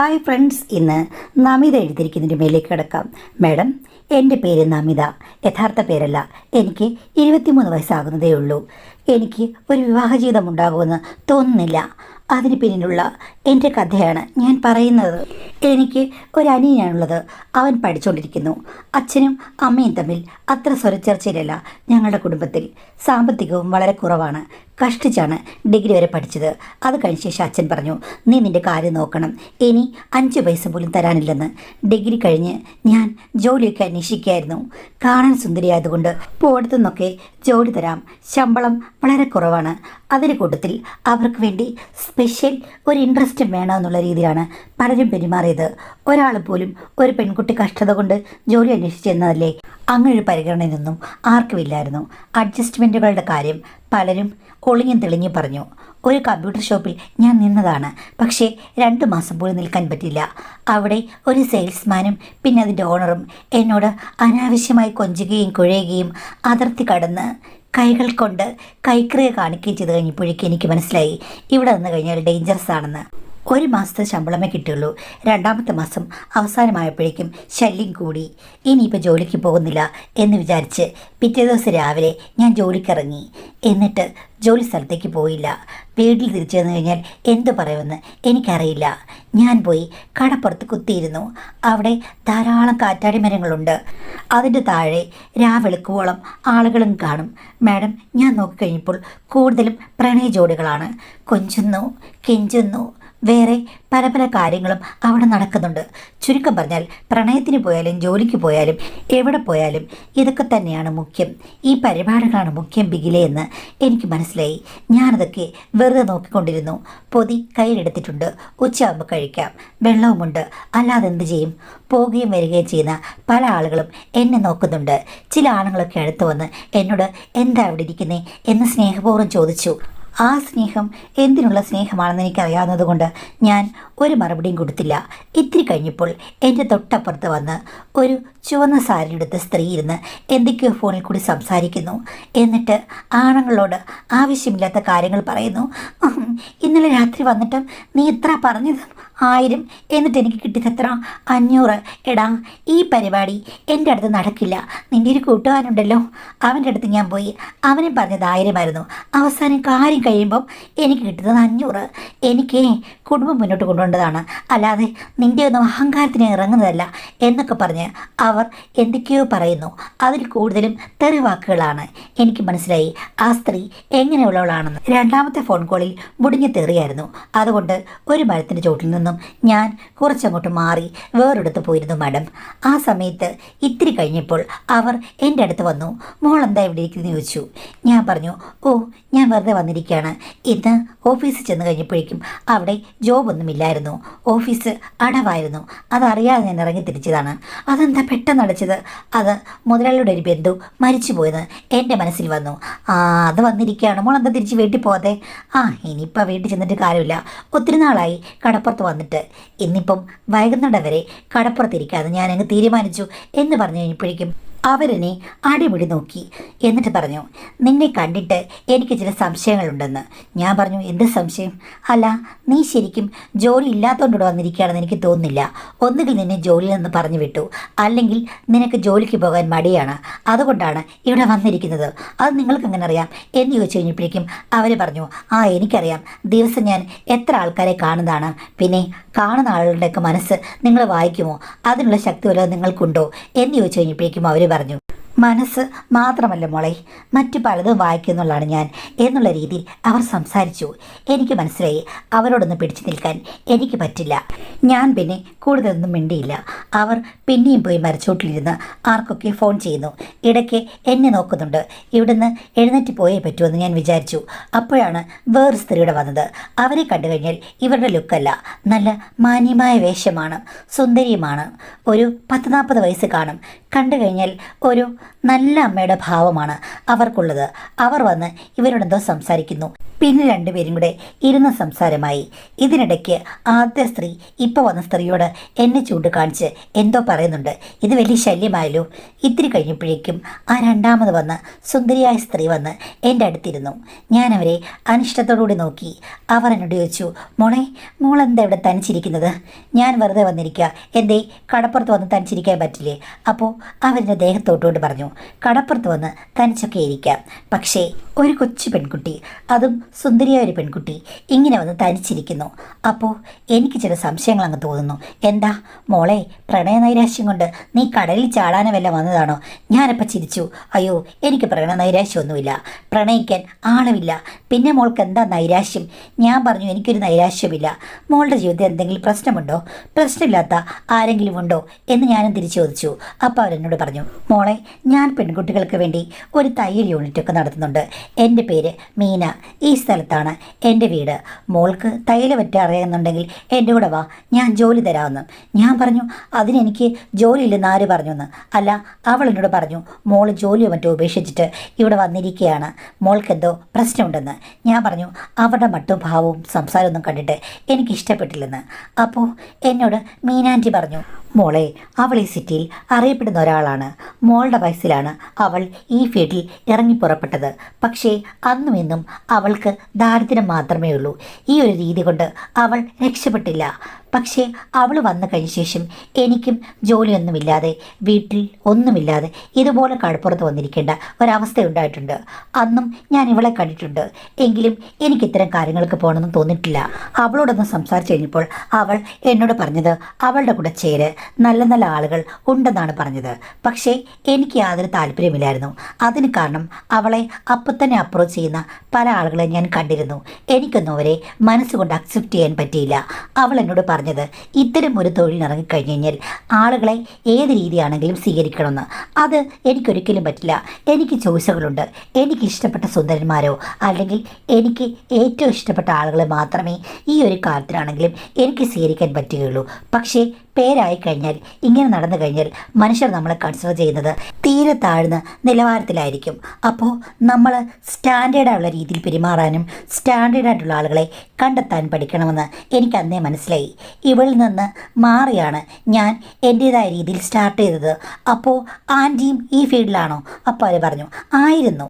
Hi friends, ഇന്ന് നമിത എഴുതിയിരിക്കുന്നതിൻ്റെ മേലേക്ക് കിടക്കാം. മാഡം, എൻ്റെ പേര് നമിത. യഥാർത്ഥ പേരല്ല. എനിക്ക് 23 വയസ്സാകുന്നതേ ഉള്ളൂ. എനിക്ക് ഒരു വിവാഹ ജീവിതം ഉണ്ടാകുമെന്ന് തോന്നുന്നില്ല. അതിന് പിന്നിലുള്ള എൻ്റെ കഥയാണ് ഞാൻ പറയുന്നത്. എനിക്ക് ഒരു അനിയനാണുള്ളത്. അവൻ പഠിച്ചുകൊണ്ടിരിക്കുന്നു. അച്ഛനും അമ്മയും തമ്മിൽ അത്ര സ്വരച്ചേർച്ചയിലല്ല ഞങ്ങളുടെ കുടുംബത്തിൽ. സാമ്പത്തികവും വളരെ കുറവാണ്. കഷ്ടിച്ചാണ് ഡിഗ്രി വരെ പഠിച്ചത്. അത് കഴിഞ്ഞ ശേഷം അച്ഛൻ പറഞ്ഞു, നീ നിൻ്റെ കാര്യം നോക്കണം, ഇനി 5 പൈസ പോലും തരാനില്ലെന്ന്. ഡിഗ്രി കഴിഞ്ഞ് ഞാൻ ജോലിയൊക്കെ അന്വേഷിക്കുകയായിരുന്നു. കാണാൻ സുന്ദരിയായതുകൊണ്ട് പോടത്തു നിന്നൊക്കെ ജോലി തരാം, ശമ്പളം വളരെ കുറവാണ്. അതിന് കൂട്ടത്തിൽ അവർക്ക് വേണ്ടി സ്പെഷ്യൽ ഒരു ഇൻട്രസ്റ്റും വേണമെന്നുള്ള രീതിയിലാണ് പലരും പെരുമാറിയത്. ഒരാൾ പോലും ഒരു പെൺകുട്ടി കഷ്ടത കൊണ്ട് ജോലി അന്വേഷിച്ചെന്നതല്ലേ, അങ്ങനൊരു പരിഗണനയൊന്നും ആർക്കുമില്ലായിരുന്നു. അഡ്ജസ്റ്റ്മെൻറ്റുകളുടെ കാര്യം പലരും ഒളിഞ്ഞും തെളിഞ്ഞു പറഞ്ഞു. ഒരു കമ്പ്യൂട്ടർ ഷോപ്പിൽ ഞാൻ നിന്നതാണ്. പക്ഷേ 2 മാസം പോലും നിൽക്കാൻ പറ്റില്ല. അവിടെ ഒരു സെയിൽസ്മാനും പിന്നെ അതിൻ്റെ ഓണറും എന്നോട് അനാവശ്യമായി കൊഞ്ചുകയും കുഴയുകയും അതിർത്തി കടന്ന് കൈകൾ കൊണ്ട് കൈക്രിയ കാണിക്കുകയും ചെയ്ത് കഴിഞ്ഞപ്പോഴേക്കും എനിക്ക് മനസ്സിലായി, ഇവിടെ നിന്ന് കഴിഞ്ഞാൽ ഡേഞ്ചറസ് ആണെന്ന്. 1 മാസത്തെ ശമ്പളമേ കിട്ടുള്ളൂ. 2ാമത്തെ മാസം അവസാനമായപ്പോഴേക്കും ശല്യം കൂടി. ഇനിയിപ്പോൾ ജോലിക്ക് പോകുന്നില്ല എന്ന് വിചാരിച്ച് പിറ്റേ ദിവസം രാവിലെ ഞാൻ ജോലിക്കിറങ്ങി. എന്നിട്ട് ജോലി സ്ഥലത്തേക്ക് പോയില്ല. വീട്ടിൽ തിരിച്ചു വന്നു കഴിഞ്ഞാൽ എന്തു പറയുമെന്ന് എനിക്കറിയില്ല. ഞാൻ പോയി കടപ്പുറത്ത് കുത്തിയിരുന്നു. അവിടെ ധാരാളം കാറ്റാടി മരങ്ങളുണ്ട്. അതിൻ്റെ താഴെ രാവെളുക്കുവോളം ആളുകളും കാണും. മാഡം, ഞാൻ നോക്കിക്കഴിഞ്ഞപ്പോൾ കൂടുതലും പ്രണയ ജോഡികളാണ്. കൊഞ്ചുന്നു, കെഞ്ചുന്നു, വേറെ പല പല കാര്യങ്ങളും അവിടെ നടക്കുന്നുണ്ട്. ചുരുക്കം പറഞ്ഞാൽ പ്രണയത്തിന് പോയാലും ജോലിക്ക് പോയാലും എവിടെ പോയാലും ഇതൊക്കെ തന്നെയാണ് മുഖ്യം. ഈ പരിപാടികളാണ് മുഖ്യം ബിഗിലെ എന്ന് എനിക്ക് മനസ്സിലായി. ഞാനതൊക്കെ വെറുതെ നോക്കിക്കൊണ്ടിരുന്നു. പൊതി കയ്യിലെടുത്തിട്ടുണ്ട്. ഉച്ചയാകുമ്പോൾ കഴിക്കാം. വെള്ളവുമുണ്ട്. അല്ലാതെ എന്ത് ചെയ്യും? പോവുകയും വരികയും ചെയ്യുന്ന പല ആളുകളും എന്നെ നോക്കുന്നുണ്ട്. ചില ആണുങ്ങളൊക്കെ അടുത്ത് വന്ന് എന്നോട് എന്താ അവിടെ ഇരിക്കുന്നേ എന്ന് സ്നേഹപൂർവ്വം ചോദിച്ചു. ആ സ്നേഹം എന്തിനുള്ള സ്നേഹമാണെന്ന് എനിക്കറിയാവുന്നതുകൊണ്ട് ഞാൻ ഒരു മറുപടിയും കൊടുത്തില്ല. ഇത്തിരി കഴിഞ്ഞപ്പോൾ എൻ്റെ തൊട്ടപ്പുറത്ത് വന്ന് ഒരു ചുവന്ന സാരിയെടുത്ത സ്ത്രീ ഇരുന്ന് എന്തൊക്കെയോ ഫോണിൽ കൂടി സംസാരിക്കുന്നു. എന്നിട്ട് ആണുങ്ങളോട് ആവശ്യമില്ലാത്ത കാര്യങ്ങൾ പറയുന്നു. ഇന്നലെ രാത്രി വന്നിട്ടും നീ ഇത്ര പറഞ്ഞത് 1000, എന്നിട്ട് എനിക്ക് കിട്ടിയത് എത്ര? 500. എടാ, ഈ പരിപാടി എൻ്റെ അടുത്ത് നടക്കില്ല. നിൻ്റെ ഒരു കൂട്ടുകാരനുണ്ടല്ലോ, അവൻ്റെ അടുത്ത് ഞാൻ പോയി. അവനും പറഞ്ഞത് 1000 ആയിരുന്നു. അവസാനം കാര്യം കഴിയുമ്പം എനിക്ക് കിട്ടുന്നത് 500. എനിക്ക് കുടുംബം മുന്നോട്ട് കൊണ്ടുപോകേണ്ടതാണ്, അല്ലാതെ നിൻ്റെ ഒന്നും അഹങ്കാരത്തിന് ഇറങ്ങുന്നതല്ല എന്നൊക്കെ പറഞ്ഞ് അവർ എന്തൊക്കെയോ പറയുന്നു. അതിൽ കൂടുതലും തെറിവാക്കുകളാണ്. എനിക്ക് മനസ്സിലായി ആ സ്ത്രീ എങ്ങനെയുള്ളവളാണെന്ന്. 2ാമത്തെ ഫോൺ കോളിൽ മുടിഞ്ഞ തെറിയായിരുന്നു. അതുകൊണ്ട് ഒരു മരത്തിൻ്റെ ചോട്ടിൽ നിന്നും ഞാൻ കുറച്ചങ്ങോട്ട് മാറി വേറെടുത്ത് പോയിരുന്നു. മാഡം, ആ സമയത്ത് ഇത്തിരി കഴിഞ്ഞപ്പോൾ അവർ എൻ്റെ അടുത്ത് വന്നു. മോൾ എന്താ ഇവിടെ ഇരിക്കുന്നത് ചോദിച്ചു. ഞാൻ പറഞ്ഞു, ഓ, ഞാൻ വെറുതെ വന്നിരിക്കുകയാണ്. ഇന്ന് ഓഫീസിൽ ചെന്ന് കഴിഞ്ഞപ്പോഴേക്കും അവിടെ ജോബൊന്നുമില്ലായിരുന്നു. ഓഫീസ് അടവായിരുന്നു. അതറിയാതെ ഞാൻ ഇറങ്ങി തിരിച്ചതാണ്. അതെന്താ പെട്ടെന്ന് അടച്ചത്? അത് മുതലാളിയുടെ ഒരു ബന്ധു മരിച്ചുപോയെന്ന് എൻ്റെ മനസ്സിൽ വന്നു. അത് വന്നിരിക്കുകയാണ്. മോൾ എന്താ തിരിച്ച് വീട്ടിൽ പോകാതെ? ഇനിയിപ്പോൾ വീട്ടിൽ ചെന്നിട്ട് കാര്യമില്ല. ഒത്തിരി നാളായി കടപ്പുറത്ത് വന്നിട്ട്. ഇന്നിപ്പം വൈകുന്നേരം വരെ കടപ്പുറത്തിരിക്കാതെ ഞാനങ്ങ് തീരുമാനിച്ചു എന്ന് പറഞ്ഞു കഴിഞ്ഞപ്പോഴേക്കും അവരെന്നെ അടിമുടി നോക്കി. എന്നിട്ട് പറഞ്ഞു, നിന്നെ കണ്ടിട്ട് എനിക്ക് ചില സംശയങ്ങളുണ്ടെന്ന്. ഞാൻ പറഞ്ഞു, എന്ത് സംശയം? അല്ല, നീ ശരിക്കും ജോലി ഇല്ലാത്തതുകൊണ്ട് വന്നിരിക്കുകയാണെന്ന് എനിക്ക് തോന്നുന്നില്ല. ഒന്നുകിൽ നിന്നെ ജോലിയിൽ നിന്ന് പറഞ്ഞു വിട്ടു, അല്ലെങ്കിൽ നിനക്ക് ജോലിക്ക് പോകാൻ മടിയാണ്, അതുകൊണ്ടാണ് ഇവിടെ വന്നിരിക്കുന്നത്. അത് നിങ്ങൾക്ക് എങ്ങനെ അറിയാം എന്ന് ചോദിച്ചു കഴിഞ്ഞപ്പോഴേക്കും അവർ പറഞ്ഞു, എനിക്കറിയാം. ദിവസം ഞാൻ എത്ര ആൾക്കാരെ കാണുന്നതാണ്. പിന്നെ കാണുന്ന ആളുകളുടെയൊക്കെ മനസ്സ് നിങ്ങൾ വായിക്കുമോ? അതിനുള്ള ശക്തി വല്ലതും നിങ്ങൾക്കുണ്ടോ എന്ന് ചോദിച്ചു കഴിഞ്ഞപ്പോഴേക്കും അവർ പറഞ്ഞു, മനസ്സ് മാത്രമല്ല മോളെ, മറ്റു പലതും വായിക്കുന്നുള്ളതാണ് ഞാൻ എന്നുള്ള രീതിയിൽ അവർ സംസാരിച്ചു. എനിക്ക് മനസ്സിലായി അവരോടൊന്ന് പിടിച്ചു നിൽക്കാൻ എനിക്ക് പറ്റില്ല. ഞാൻ പിന്നെ കൂടുതലൊന്നും മിണ്ടിയില്ല. അവർ പിന്നെയും പോയി മരച്ചോട്ടിലിരുന്ന് ആർക്കൊക്കെ ഫോൺ ചെയ്യുന്നു. ഇടയ്ക്ക് എന്നെ നോക്കുന്നുണ്ട്. ഇവിടുന്ന് എഴുന്നേറ്റ് പോയേ പറ്റുമെന്ന് ഞാൻ വിചാരിച്ചു. അപ്പോഴാണ് വേറെ സ്ത്രീയുടെ വന്നത്. അവരെ കണ്ടു കഴിഞ്ഞാൽ ഇവരുടെ ലുക്കല്ല, നല്ല മാന്യമായ വേഷമാണ്, സുന്ദരിയുമാണ്. ഒരു 10-40 വയസ്സ് കാണും. കണ്ടു കഴിഞ്ഞാൽ ഒരു നല്ല അമ്മയുടെ ഭാവമാണ് അവർക്കുള്ളത്. അവർ വന്ന് ഇവരോടെന്തോ സംസാരിക്കുന്നു. പിന്നെ രണ്ടുപേരും കൂടെ ഇരുന്ന സംസാരമായി. ഇതിനിടയ്ക്ക് ആദ്യ സ്ത്രീ ഇപ്പോൾ വന്ന സ്ത്രീയോട് എന്നെ ചൂണ്ടിക്കാണിച്ച് എന്തോ പറയുന്നുണ്ട്. ഇത് വലിയ ശല്യമായല്ലോ. ഇത്തിരി കഴിഞ്ഞപ്പോഴേക്കും ആ രണ്ടാമത് വന്ന് സുന്ദരിയായ സ്ത്രീ വന്ന് എൻ്റെ അടുത്തിരുന്നു. ഞാൻ അവരെ അനിഷ്ടത്തോടുകൂടി നോക്കി. അവർ എന്നോട് ചോദിച്ചു, മോളെന്താ ഇവിടെ തനിച്ചിരിക്കുന്നത്? ഞാൻ വെറുതെ വന്നിരിക്കുക. എന്തേ കടപ്പുറത്ത് വന്ന് തനിച്ചിരിക്കാൻ പറ്റില്ലേ? അപ്പോൾ അവരുടെ ദേഹത്തോട്ടുകൊണ്ട് പറഞ്ഞു, കടപ്പുറത്ത് വന്ന് തനിച്ചൊക്കെ ഇരിക്കാം, പക്ഷേ ഒരു കൊച്ചു പെൺകുട്ടി, അതും സുന്ദരിയായ ഒരു പെൺകുട്ടി ഇങ്ങനെ വന്ന് തനിച്ചിരിക്കുന്നു. അപ്പോൾ എനിക്ക് ചില സംശയങ്ങൾ അങ്ങ് തോന്നുന്നു. എന്താ മോളെ, പ്രണയനൈരാശ്യം കൊണ്ട് നീ കടലിൽ ചാടാനോ വല്ല വന്നതാണോ? ഞാനപ്പോൾ ചിരിച്ചു. അയ്യോ, എനിക്ക് പ്രണയനൈരാശ്യമൊന്നുമില്ല, പ്രണയിക്കാൻ ആളുമില്ല. പിന്നെ മോൾക്ക് എന്താ നൈരാശ്യം? ഞാൻ പറഞ്ഞു, എനിക്കൊരു നൈരാശ്യമില്ല. മോളുടെ ജീവിതത്തിൽ എന്തെങ്കിലും പ്രശ്നമുണ്ടോ? പ്രശ്നമില്ലാത്ത ആരെങ്കിലും ഉണ്ടോ എന്ന് ഞാനും തിരിച്ചു ചോദിച്ചു. അപ്പോൾ അവരെന്നോട് പറഞ്ഞു, മോളെ, ഞാൻ പെൺകുട്ടികൾക്ക് വേണ്ടി ഒരു തയ്യൽ യൂണിറ്റൊക്കെ നടത്തുന്നുണ്ട്. എൻ്റെ പേര് മീന. ഈ സ്ഥലത്താണ് എൻ്റെ വീട്. മോൾക്ക് തയ്യൽ പറ്റി അറിയുന്നുണ്ടെങ്കിൽ എൻ്റെ കൂടെ വാ, ഞാൻ ജോലി തരാമെന്ന്. ഞാൻ പറഞ്ഞു, അതിനെനിക്ക് ജോലിയില്ലെന്ന് ആര് പറഞ്ഞെന്ന്. അല്ല, അവൾ എന്നോട് പറഞ്ഞു, മോൾ ജോലിയോ മറ്റോ ഉപേക്ഷിച്ചിട്ട് ഇവിടെ വന്നിരിക്കുകയാണ്, മോൾക്കെന്തോ പ്രശ്നമുണ്ടെന്ന്. ഞാൻ പറഞ്ഞു, അവരുടെ മട്ടും ഭാവവും സംസാരമൊന്നും കണ്ടിട്ട് എനിക്കിഷ്ടപ്പെട്ടില്ലെന്ന്. അപ്പോൾ എന്നോട് മീനാൻറ്റി പറഞ്ഞു, മോളെ, അവൾ ഈ സിറ്റിയിൽ അറിയപ്പെടുന്ന ഒരാളാണ്. മോളുടെ വയസ്സിലാണ് അവൾ ഈ ഫീൽഡിൽ ഇറങ്ങി പുറപ്പെട്ടത്. പക്ഷേ അന്നും ഇന്നും അവൾക്ക് ദാരിദ്ര്യം മാത്രമേ ഉള്ളൂ. ഈ ഒരു രീതി കൊണ്ട് അവൾ രക്ഷപ്പെട്ടില്ല. പക്ഷേ അവൾ വന്നു കഴിഞ്ഞ ശേഷം എനിക്കും ജോലിയൊന്നുമില്ലാതെ വീട്ടിൽ ഒന്നുമില്ലാതെ ഇതുപോലെ കടപ്പുറത്ത് വന്നിരിക്കേണ്ട ഒരവസ്ഥയുണ്ടായിട്ടുണ്ട്. അന്നും ഞാൻ ഇവളെ കണ്ടിട്ടുണ്ട്. എങ്കിലും എനിക്ക് ഇത്തരം കാര്യങ്ങൾക്ക് പോകണമെന്ന് തോന്നിയിട്ടില്ല. അവളോടൊന്ന് സംസാരിച്ച് കഴിഞ്ഞപ്പോൾ അവൾ എന്നോട് പറഞ്ഞത് അവളുടെ കൂടെ ചേര് നല്ല നല്ല ആളുകൾ ഉണ്ടെന്നാണ് പറഞ്ഞത്. പക്ഷേ എനിക്ക് യാതൊരു താല്പര്യമില്ലായിരുന്നു. അതിന് കാരണം അവളെ അപ്പം തന്നെ അപ്രോച്ച് ചെയ്യുന്ന പല ആളുകളെ ഞാൻ കണ്ടിരുന്നു. എനിക്കൊന്നും അവരെ മനസ്സുകൊണ്ട് അക്സെപ്റ്റ് ചെയ്യാൻ പറ്റിയില്ല. അവൾ എന്നോട് പറഞ്ഞത്, ഇത്തരം ഒരു തൊഴിലിറങ്ങിക്കഴിഞ്ഞ് കഴിഞ്ഞാൽ ആളുകളെ ഏത് രീതിയാണെങ്കിലും സ്വീകരിക്കണമെന്ന്. അത് എനിക്കൊരിക്കലും പറ്റില്ല. എനിക്ക് ചോയ്സുകളുണ്ട്. എനിക്ക് ഇഷ്ടപ്പെട്ട സുന്ദരന്മാരോ അല്ലെങ്കിൽ എനിക്ക് ഏറ്റവും ഇഷ്ടപ്പെട്ട ആളുകളെ മാത്രമേ ഈ ഒരു കാര്യത്തിലാണെങ്കിലും എനിക്ക് സ്വീകരിക്കാൻ പറ്റുകയുള്ളൂ. പക്ഷേ പേരായി കഴിഞ്ഞാൽ, ഇങ്ങനെ നടന്നു കഴിഞ്ഞാൽ മനുഷ്യർ നമ്മളെ കൺസിഡർ ചെയ്യുന്നത് തീരെ താഴ്ന്ന നിലവാരത്തിലായിരിക്കും. അപ്പോൾ നമ്മൾ സ്റ്റാൻഡേർഡായുള്ള രീതിയിൽ പെരുമാറാനും സ്റ്റാൻഡേർഡായിട്ടുള്ള ആളുകളെ കണ്ടെത്താൻ പഠിക്കണമെന്ന് എനിക്ക് അന്നേ മനസ്സിലായി. ഇവളിൽ നിന്ന് മാറിയാണ് ഞാൻ എൻ്റേതായ രീതിയിൽ സ്റ്റാർട്ട് ചെയ്തത്. അപ്പോൾ ആൻറ്റിയും ഈ ഫീൽഡിലാണോ? അപ്പോൾ അവർ പറഞ്ഞു, ആയിരുന്നു.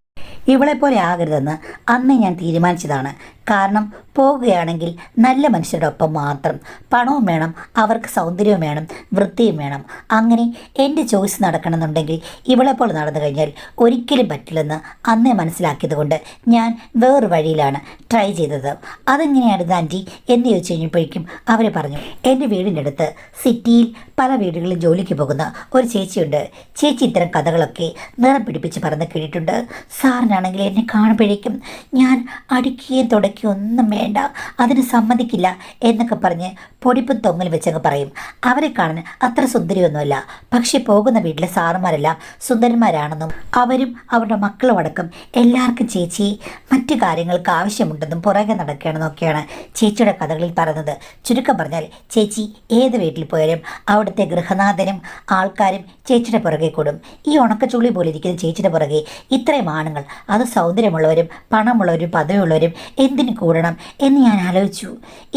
ഇവളെപ്പോലെ ആകരുതെന്ന് അന്ന് ഞാൻ തീരുമാനിച്ചതാണ്. കാരണം പോകുകയാണെങ്കിൽ നല്ല മനുഷ്യരുടെ ഒപ്പം മാത്രം. പണവും വേണം, അവർക്ക് സൗന്ദര്യവും വേണം, വൃത്തിയും വേണം. അങ്ങനെ എൻ്റെ ചോയ്സ് നടക്കണമെന്നുണ്ടെങ്കിൽ ഇവളെപ്പോലെ നടന്നു കഴിഞ്ഞാൽ ഒരിക്കലും പറ്റില്ലെന്ന് അന്നേ മനസ്സിലാക്കിയത് കൊണ്ട് ഞാൻ വേറൊരു വഴിയിലാണ് ട്രൈ ചെയ്തത്. അതെങ്ങനെയാണ് ആൻറ്റി എന്ന് ചോദിച്ചു കഴിഞ്ഞപ്പോഴേക്കും അവർ പറഞ്ഞു, എൻ്റെ വീടിൻ്റെ അടുത്ത് സിറ്റിയിൽ പല വീടുകളിൽ ജോലിക്ക് പോകുന്ന ഒരു ചേച്ചിയുണ്ട്. ചേച്ചി ഇത്തരം കഥകളൊക്കെ നിറം പിടിപ്പിച്ച് പറഞ്ഞ് കേട്ടിട്ടുണ്ട്. സാറിനാണെങ്കിൽ എന്നെ കാണുമ്പോഴേക്കും ഞാൻ അടിക്കുകയും തുടക്കുകയും ഒന്നും വേണ്ട, അതിന് സമ്മതിക്കില്ല എന്നൊക്കെ പറഞ്ഞ് പൊടിപ്പും തൊങ്ങൽ വെച്ചങ്ങ് പറയും. അവരെ കാണാൻ അത്ര സുന്ദരിയൊന്നുമല്ല, പക്ഷെ പോകുന്ന വീട്ടിലെ സാറുമാരെല്ലാം സുന്ദരന്മാരാണെന്നും അവരും അവരുടെ മക്കളും അടക്കം എല്ലാവർക്കും ചേച്ചി മറ്റു കാര്യങ്ങൾക്ക് ആവശ്യമുണ്ടെന്നും പുറകെ നടക്കുകയാണെന്നൊക്കെയാണ് ചേച്ചിയുടെ കഥകളിൽ പറയുന്നത്. ചുരുക്കം പറഞ്ഞാൽ ചേച്ചി ഏത് വീട്ടിൽ പോയാലും അവിടുത്തെ ഗൃഹനാഥനും ആൾക്കാരും ചേച്ചിയുടെ പുറകെ കൂടും. ഈ ഉണക്കച്ചുള്ളി പോലെ ഇരിക്കുന്ന ചേച്ചിയുടെ പുറകെ ഇത്രയും ആണുങ്ങൾ, അത് സൗന്ദര്യമുള്ളവരും പണമുള്ളവരും പദവിയുള്ളവരും എന്തിനു കൂടണം എന്ന് ഞാൻ ആലോചിച്ചു.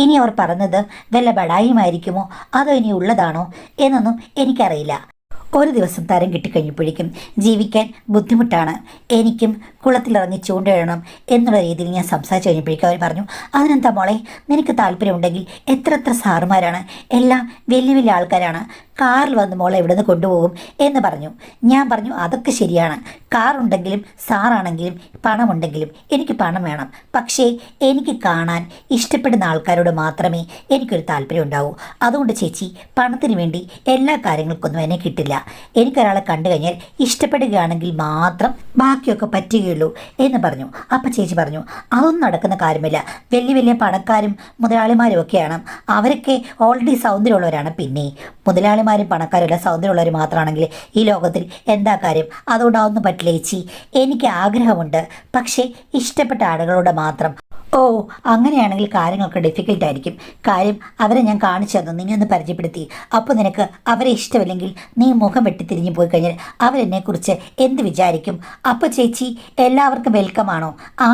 ഇനി അവർ പറഞ്ഞത് വല്ല ബടായുമായിരിക്കുമോ അതോ ഇനി ഉള്ളതാണോ എന്നൊന്നും എനിക്കറിയില്ല. ഒരു ദിവസം തരം കിട്ടിക്കഴിഞ്ഞപ്പോഴേക്കും ജീവിക്കാൻ ബുദ്ധിമുട്ടാണ്, എനിക്കും കുളത്തിലിറങ്ങി ചൂണ്ടയിടണം എന്നുള്ള രീതിയിൽ ഞാൻ സംസാരിച്ച് കഴിഞ്ഞപ്പോഴേക്കും അവർ പറഞ്ഞു, അതിനെന്താ മോളെ, നിനക്ക് താല്പര്യമുണ്ടെങ്കിൽ എത്ര സാറുമാരാണ്, എല്ലാം വലിയ വലിയ ആൾക്കാരാണ്, കാറിൽ വന്ന് മോളെ ഇവിടെ നിന്ന് കൊണ്ടുപോകും എന്ന് പറഞ്ഞു. ഞാൻ പറഞ്ഞു, അതൊക്കെ ശരിയാണ്, കാറുണ്ടെങ്കിലും സാറാണെങ്കിലും പണമുണ്ടെങ്കിലും എനിക്ക് പണം വേണം. പക്ഷേ എനിക്ക് കാണാൻ ഇഷ്ടപ്പെടുന്ന ആൾക്കാരോട് മാത്രമേ എനിക്കൊരു താല്പര്യം ഉണ്ടാവൂ. അതുകൊണ്ട് ചേച്ചി, പണത്തിന് വേണ്ടി എല്ലാ കാര്യങ്ങൾക്കൊന്നും എന്നെ കിട്ടില്ല. എനിക്കൊരാളെ കണ്ടു കഴിഞ്ഞാൽ ഇഷ്ടപ്പെടുകയാണെങ്കിൽ മാത്രം ബാക്കിയൊക്കെ പറ്റുകയുള്ളൂ എന്ന് പറഞ്ഞു. അപ്പം ചേച്ചി പറഞ്ഞു, അതൊന്നും നടക്കുന്ന കാര്യമില്ല, വലിയ വലിയ പണക്കാരും മുതലാളിമാരും ഒക്കെയാണ്, അവരൊക്കെ ഓൾറെഡി സൗന്ദര്യമുള്ളവരാണ്. പിന്നെ മുതലാളിമാരും പണക്കാരും എല്ലാം സൗന്ദര്യമുള്ളവർ മാത്രമാണെങ്കിൽ ഈ ലോകത്തിൽ എന്താ കാര്യം? അതുകൊണ്ട് അതൊന്നും പറ്റില്ല ചേച്ചി, എനിക്ക് ആഗ്രഹമുണ്ട്, പക്ഷേ ഇഷ്ടപ്പെട്ട ആളുകളോട് മാത്രം ഓ, അങ്ങനെയാണെങ്കിൽ കാര്യങ്ങളൊക്കെ ഡിഫിക്കൽട്ടായിരിക്കും. കാര്യം അവരെ ഞാൻ കാണിച്ചു തന്നു, നിന്നെ ഒന്ന് പരിചയപ്പെടുത്തി. അപ്പോൾ നിനക്ക് അവരെ ഇഷ്ടമില്ലെങ്കിൽ നീ മുഖം വെട്ടിത്തിരിഞ്ഞ് പോയി കഴിഞ്ഞാൽ അവരെന്നെക്കുറിച്ച് എന്ത് വിചാരിക്കും? അപ്പോൾ ചേച്ചി എല്ലാവർക്കും വെൽക്കമാണോ? ആ,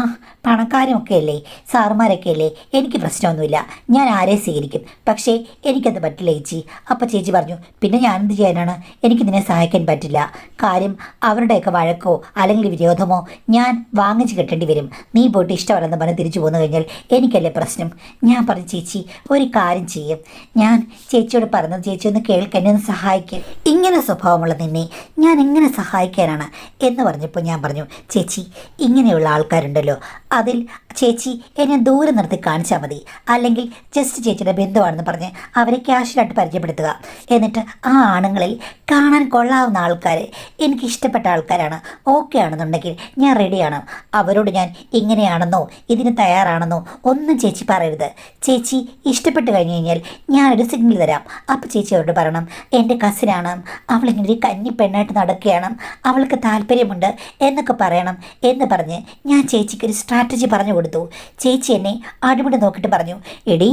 പണക്കാരുമൊക്കെ അല്ലേ, സാറുമാരൊക്കെ അല്ലേ, എനിക്ക് പ്രശ്നമൊന്നുമില്ല, ഞാൻ ആരെ സ്വീകരിക്കും. പക്ഷേ എനിക്കത് പറ്റില്ല ചേച്ചി. അപ്പോൾ ചേച്ചി പറഞ്ഞു, പിന്നെ ഞാനെന്ത് ചെയ്യാനാണ്, എനിക്ക് നിന്നെ സഹായിക്കാൻ പറ്റില്ല. കാര്യം അവരുടെയൊക്കെ വഴക്കോ അല്ലെങ്കിൽ വിരോധമോ ഞാൻ വാങ്ങിച്ച് കെട്ടേണ്ടി വരും. നീ പോയിട്ട് ഇഷ്ടമല്ലെന്ന് പറഞ്ഞ് തിരിച്ചു പോന്നു കഴിഞ്ഞാൽ എനിക്കല്ലേ പ്രശ്നം. ഞാൻ പറഞ്ഞു, ചേച്ചി ഒരു കാര്യം ചെയ്യും, ഞാൻ ചേച്ചിയോട് പറഞ്ഞത് ചേച്ചി ഒന്ന് കേൾക്കാൻ, എന്നെ ഒന്ന് സഹായിക്കും. ഇങ്ങനെ സ്വഭാവമുള്ള നിന്നെ ഞാൻ എങ്ങനെ സഹായിക്കാനാണ് എന്ന് പറഞ്ഞപ്പോൾ ഞാൻ പറഞ്ഞു, ചേച്ചി ഇങ്ങനെയുള്ള ആൾക്കാരുണ്ടല്ലോ, അതിൽ ചേച്ചി എന്നെ ദൂരെ നിർത്തി കാണിച്ചാൽ മതി. അല്ലെങ്കിൽ ജസ്റ്റ് ചേച്ചിയുടെ ബന്ധുവാണെന്ന് പറഞ്ഞ് അവരെ ക്യാഷിലായിട്ട് പരിചയപ്പെടുത്തുക. എന്നിട്ട് ആ ആണുങ്ങളിൽ കാണാൻ കൊള്ളാവുന്ന ആൾക്കാരെ, എനിക്ക് ഇഷ്ടപ്പെട്ട ആൾക്കാരാണ്, ഓക്കെ ആണെന്നുണ്ടെങ്കിൽ ഞാൻ റെഡിയാണ്. അവരോട് ഞാൻ ഇങ്ങനെയാണെന്നോ ഇതിന് തയ്യാറാണെന്നോ ഒന്നും ചേച്ചി പറയരുത്. ചേച്ചി ഇഷ്ടപ്പെട്ട് കഴിഞ്ഞ് കഴിഞ്ഞാൽ ഞാനൊരു സിഗ്നൽ തരാം. അപ്പോൾ ചേച്ചി അവരോട് പറയണം, എൻ്റെ കസിനാണ്, അവളിങ്ങനെ ഒരു കന്നി പെണ്ണായിട്ട് നടക്കുകയാണ്, അവൾക്ക് താല്പര്യമുണ്ട് എന്നൊക്കെ പറയണം എന്ന് പറഞ്ഞ് ഞാൻ ചേച്ചിക്കൊരു സ്ട്രാറ്റജി പറഞ്ഞു കൊടുത്തു. ചേച്ചി എന്നെ അടിമുടി നോക്കിയിട്ട് പറഞ്ഞു, എടീ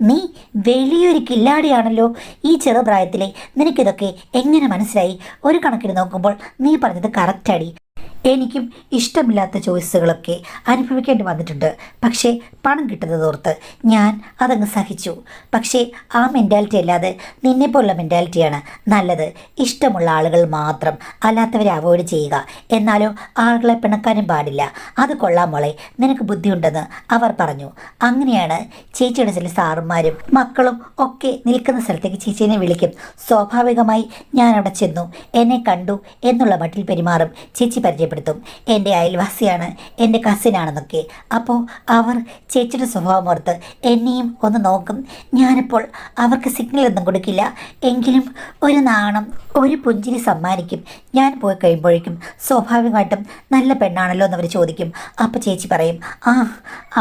നീ വലിയൊരു കില്ലാടിയാണല്ലോ, ഈ ചെറുപ്രായത്തിലെ നിനക്കിതൊക്കെ എങ്ങനെ മനസ്സിലായി? ഒരു കണക്കിന് നോക്കുമ്പോൾ നീ പറഞ്ഞത് കറക്റ്റാടി. എനിക്കും ഇഷ്ടമില്ലാത്ത ചോയ്സുകളൊക്കെ അനുഭവിക്കേണ്ടി വന്നിട്ടുണ്ട്. പക്ഷേ പണം കിട്ടുന്നതോർത്ത് ഞാൻ അതങ്ങ് സഹിച്ചു. പക്ഷേ ആ മെൻറ്റാലിറ്റി അല്ലാതെ നിന്നെപ്പോലുള്ള മെൻറ്റാലിറ്റിയാണ് നല്ലത്. ഇഷ്ടമുള്ള ആളുകൾ മാത്രം, അല്ലാത്തവരെ അവോയ്ഡ് ചെയ്യുക. എന്നാലോ ആളുകളെ പിണക്കാനും പാടില്ല. അത് കൊള്ളാം മോളെ, നിനക്ക് ബുദ്ധിയുണ്ടെന്ന് അവർ പറഞ്ഞു. അങ്ങനെയാണ് ചേച്ചിയുടെ ചില സാറുമാരും മക്കളും ഒക്കെ നിൽക്കുന്ന സ്ഥലത്തേക്ക് ചേച്ചീനെ വിളിക്കും. സ്വാഭാവികമായി ഞാൻ അവിടെ ചെന്നു, എന്നെ കണ്ടു എന്നുള്ള മട്ടിൽ പെരുമാറും. ചേച്ചി പരിചയപ്പെടുത്തും, എൻ്റെ അയൽവാസിയാണ്, എൻ്റെ കസിനാണെന്നൊക്കെ. അപ്പോൾ അവർ ചേച്ചിയുടെ സ്വഭാവം ഓർത്ത് എന്നെയും ഒന്ന് നോക്കും. ഞാനിപ്പോൾ അവർക്ക് സിഗ്നലൊന്നും കൊടുക്കില്ല, എങ്കിലും ഒരു നാണം, ഒരു പുഞ്ചിരി സമ്മാനിക്കും. ഞാൻ പോയി കഴിയുമ്പോഴേക്കും സ്വാഭാവികമായിട്ടും നല്ല പെണ്ണാണല്ലോ എന്നവർ ചോദിക്കും. അപ്പോൾ ചേച്ചി പറയും, ആ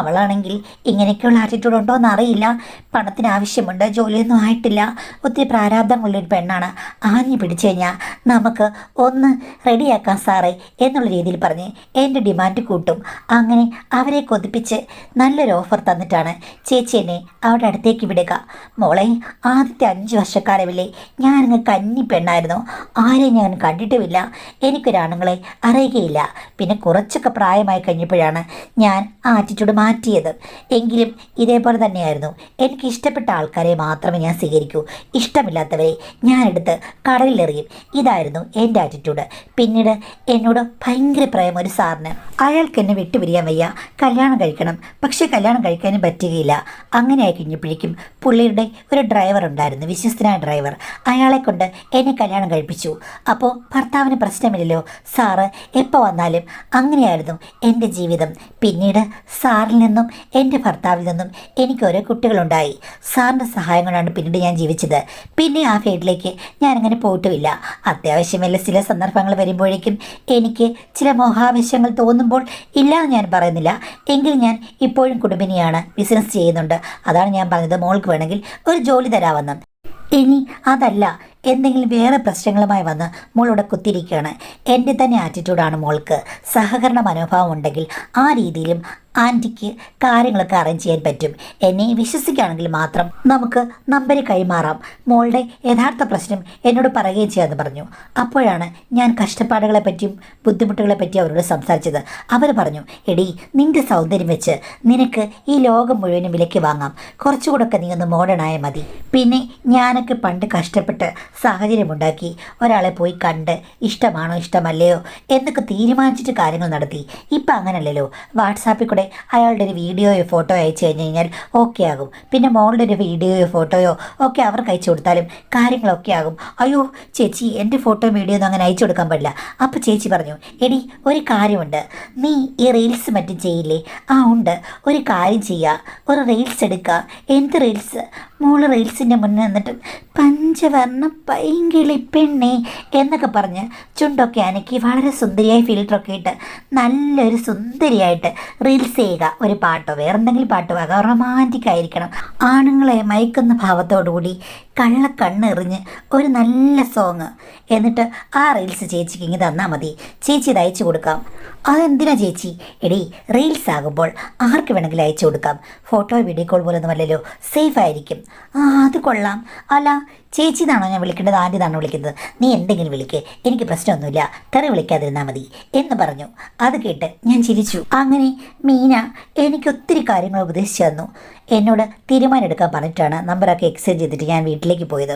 അവളാണെങ്കിൽ ഇങ്ങനെയൊക്കെയുള്ള ആറ്റിറ്റ്യൂഡ് ഉണ്ടോ എന്നറിയില്ല, പണത്തിന് ആവശ്യമുണ്ട്, ജോലിയൊന്നും ആയിട്ടില്ല, ഒത്തിരി പ്രാരാബ്ദമുള്ളൊരു പെണ്ണാണ്, ആഞ്ഞു പിടിച്ചു കഴിഞ്ഞാൽ നമുക്ക് ഒന്ന് റെഡിയാക്കാം സാറേ എന്നുള്ള രീതിയിൽ പറഞ്ഞ് എൻ്റെ ഡിമാൻഡ് കൂട്ടും. അങ്ങനെ അവരെ കൊതിപ്പിച്ച് നല്ലൊരു ഓഫർ തന്നിട്ടാണ് ചേച്ചി എന്നെ അവിടെ അടുത്തേക്ക് വിടുക. മോളെ, ആദ്യത്തെ 5 വർഷക്കാലമില്ലേ ഞാനങ്ങ് കന്നി പെണ്ണായിരുന്നു, ആരെയും ഞാൻ കണ്ടിട്ടുമില്ല, എനിക്കൊരാണുങ്ങളെ അറിയുകയില്ല. പിന്നെ കുറച്ചൊക്കെ പ്രായമായി കഴിഞ്ഞപ്പോഴാണ് ഞാൻ ആ ആറ്റിറ്റ്യൂഡ് മാറ്റിയത്. എങ്കിലും ഇതേപോലെ തന്നെയായിരുന്നു, എനിക്ക് ഇഷ്ടപ്പെട്ട ആൾക്കാരെ മാത്രമേ ഞാൻ സ്വീകരിക്കൂ, ഇഷ്ടമില്ലാത്തവരെ ഞാനെടുത്ത് കടലിലെറിയും. ഇതായിരുന്നു എൻ്റെ ആറ്റിറ്റ്യൂഡ്. പിന്നീട് എന്നോട് ഭയങ്കര പ്രേമം ഒരു സാറിന്. അയാൾക്ക് എന്നെ വിട്ടുപിരിയാൻ വയ്യ, കല്യാണം കഴിക്കണം. പക്ഷേ കല്യാണം കഴിക്കാനും പറ്റുകയില്ല. അങ്ങനെ ആയി കഴിഞ്ഞപ്പോഴേക്കും പുള്ളിയുടെ ഒരു ഡ്രൈവർ ഉണ്ടായിരുന്നു, വിശ്വസ്തനായ ഡ്രൈവർ. അയാളെ കൊണ്ട് എന്നെ കല്യാണം കഴിപ്പിച്ചു. അപ്പോൾ ഭർത്താവിന് പ്രശ്നമില്ലല്ലോ, സാറ് എപ്പോൾ വന്നാലും. അങ്ങനെയായിരുന്നു എൻ്റെ ജീവിതം. പിന്നീട് സാറിൽ നിന്നും എൻ്റെ ഭർത്താവിൽ നിന്നും എനിക്ക് ഓരോ കുട്ടികളുണ്ടായി. സാറിൻ്റെ സഹായം കൊണ്ടാണ് പിന്നീട് ഞാൻ ജീവിച്ചത്. പിന്നെ ആ ഫീൽഡിലേക്ക് ഞാനങ്ങനെ പോയിട്ടുമില്ല. അത്യാവശ്യം വല്ല ചില സന്ദർഭങ്ങൾ വരുമ്പോഴേക്കും എനിക്ക് ചില മോഹാവശ്യങ്ങൾ തോന്നുമ്പോൾ ഇല്ലാന്ന് ഞാൻ പറയുന്നില്ല, എങ്കിലും ഞാൻ ഇപ്പോഴും കുടുംബിനിയാണ്, ബിസിനസ് ചെയ്യുന്നുണ്ട്. അതാണ് ഞാൻ പറഞ്ഞത് മോൾക്ക് വേണമെങ്കിൽ ഒരു ജോലി തരാമെന്ന്. ഇനി അതല്ല, എന്തെങ്കിലും വേറെ പ്രശ്നങ്ങളുമായി വന്ന് മോളിവിടെ കുത്തിരിക്കുകയാണ്, എൻ്റെ തന്നെ ആറ്റിറ്റ്യൂഡാണ് മോൾക്ക്, സഹകരണ മനോഭാവം ഉണ്ടെങ്കിൽ ആ രീതിയിലും ആൻറ്റിക്ക് കാര്യങ്ങളൊക്കെ അറേഞ്ച് ചെയ്യാൻ പറ്റും. എന്നെ വിശ്വസിക്കുകയാണെങ്കിൽ മാത്രം നമുക്ക് നമ്പർ കൈമാറാം. മോളുടെ യഥാർത്ഥ പ്രശ്നം എന്നോട് പറയുകയും ചെയ്യാമെന്ന് പറഞ്ഞു. അപ്പോഴാണ് ഞാൻ കഷ്ടപ്പാടുകളെ പറ്റിയും ബുദ്ധിമുട്ടുകളെ പറ്റിയും അവരോട് സംസാരിച്ചത്. അവർ പറഞ്ഞു, എടി നിൻ്റെ സൗന്ദര്യം വെച്ച് നിനക്ക് ഈ ലോകം മുഴുവനും വിലയ്ക്ക് വാങ്ങാം, കുറച്ചുകൂടെയൊക്കെ നീ ഒന്ന് മോഡേൺ ആയാൽ മതി. പിന്നെ ഞാനൊക്കെ പണ്ട് കഷ്ടപ്പെട്ട് സാഹചര്യമുണ്ടാക്കി ഒരാളെ പോയി കണ്ട് ഇഷ്ടമാണോ ഇഷ്ടമല്ലയോ എന്നൊക്കെ തീരുമാനിച്ചിട്ട് കാര്യങ്ങൾ നടത്തി. ഇപ്പം അങ്ങനല്ലല്ലോ, വാട്സാപ്പിൽ കൂടെ അയാളുടെ ഒരു വീഡിയോയോ ഫോട്ടോ അയച്ചു കഴിഞ്ഞ് കഴിഞ്ഞാൽ ഓക്കെ ആകും. പിന്നെ മോളുടെ ഒരു വീഡിയോയോ ഫോട്ടോയോ ഒക്കെ അവർക്ക് അയച്ചു കൊടുത്താലും കാര്യങ്ങളൊക്കെ ആകും. അയ്യോ ചേച്ചി, എൻ്റെ ഫോട്ടോ വീഡിയോ ഒന്നും അങ്ങനെ അയച്ചു കൊടുക്കാൻ പാടില്ല. അപ്പോൾ ചേച്ചി പറഞ്ഞു, എടി ഒരു കാര്യമുണ്ട്, നീ ഈ റീൽസ് മറ്റും ചെയ്യില്ലേ? ആ ഉണ്ട്, ഒരു കാര്യം ചെയ്യുക, ഒരു റീൽസ് എടുക്കുക. എന്ത് റീൽസ്? മോള് റീൽസിൻ്റെ മുന്നിൽ നിന്നിട്ട് പഞ്ചവർണ്ണ പൈങ്കിളി പെണ്ണെ എന്നൊക്കെ പറഞ്ഞ് ചുണ്ടൊക്കെ അനക്കി വളരെ സുന്ദരിയായി ഫിൽറ്ററൊക്കെ ഇട്ട് നല്ലൊരു സുന്ദരിയായിട്ട് റീൽസ് ചെയ്യുക. ഒരു പാട്ടോ വേറെന്തെങ്കിലും പാട്ടോ ആകാം, റൊമാൻറ്റിക് ആയിരിക്കണം. ആണുങ്ങളെ മയക്കുന്ന ഭാവത്തോടുകൂടി കള്ളക്കണ്ണെറിഞ്ഞ് ഒരു നല്ല സോങ്, എന്നിട്ട് ആ റീൽസ് ചേച്ചിക്ക് ഇങ്ങ് തന്നാൽ മതി, ചേച്ചി ഇത് അയച്ചു കൊടുക്കാം. അതെന്തിനാ ചേച്ചി? എടീ, റീൽസ് ആകുമ്പോൾ ആർക്ക് വേണമെങ്കിലും അയച്ചു കൊടുക്കാം, ഫോട്ടോ വീഡിയോ കോൾ പോലൊന്നും അല്ലല്ലോ, സേഫ് ആയിരിക്കും. അത് കൊള്ളാം. അല്ല, ചേച്ചി എന്നാണോ ഞാൻ വിളിക്കേണ്ടത്, ആൻറ്റി എന്നാണോ വിളിക്കുന്നത്? നീ എന്തെങ്കിലും വിളിക്ക്, എനിക്ക് പ്രശ്നമൊന്നുമില്ല, തെറി വിളിക്കാതിരുന്നാൽ മതി എന്ന് പറഞ്ഞു. അത് കേട്ട് ഞാൻ ചിരിച്ചു. അങ്ങനെ മീന എനിക്ക് ഒത്തിരി കാര്യങ്ങൾ ഉപദേശിച്ചു തന്നു. എന്നോട് തീരുമാനം എടുക്കാൻ പറഞ്ഞിട്ടാണ് നമ്പറൊക്കെ എക്സ്ചേഞ്ച് ചെയ്തിട്ട് ഞാൻ വീട്ടിലേക്ക് പോയത്.